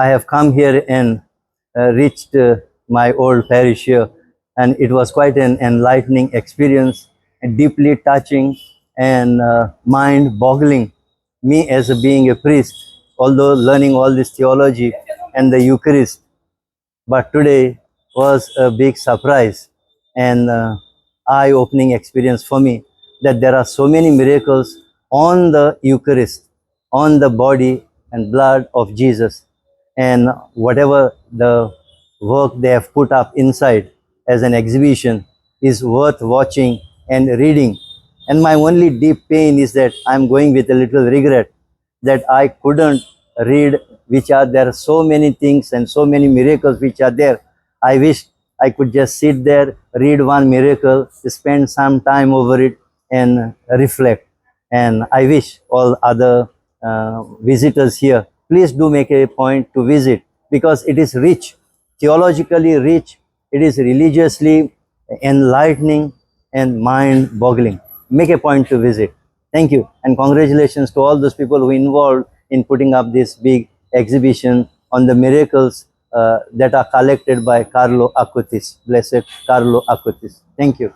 I have come here and reached my old parish here, and it was quite an enlightening experience, and deeply touching and mind-boggling. Me as being a priest, although learning all this theology and the Eucharist, but today was a big surprise and eye-opening experience for me that there are so many miracles on the Eucharist, on the body and blood of Jesus, and whatever the work they have put up inside as an exhibition is worth watching and reading. And my only deep pain is that I'm going with a little regret that I couldn't read, which are there so many things and so many miracles which are there. I wish I could just sit there, read one miracle, spend some time over it and reflect. And I wish all other visitors here, please do make a point to visit, because it is rich, theologically rich, it is religiously enlightening and mind-boggling. Make a point to visit. Thank you, and congratulations to all those people who involved in putting up this big exhibition on the miracles that are collected by Carlo Acutis, Blessed Carlo Acutis. Thank you.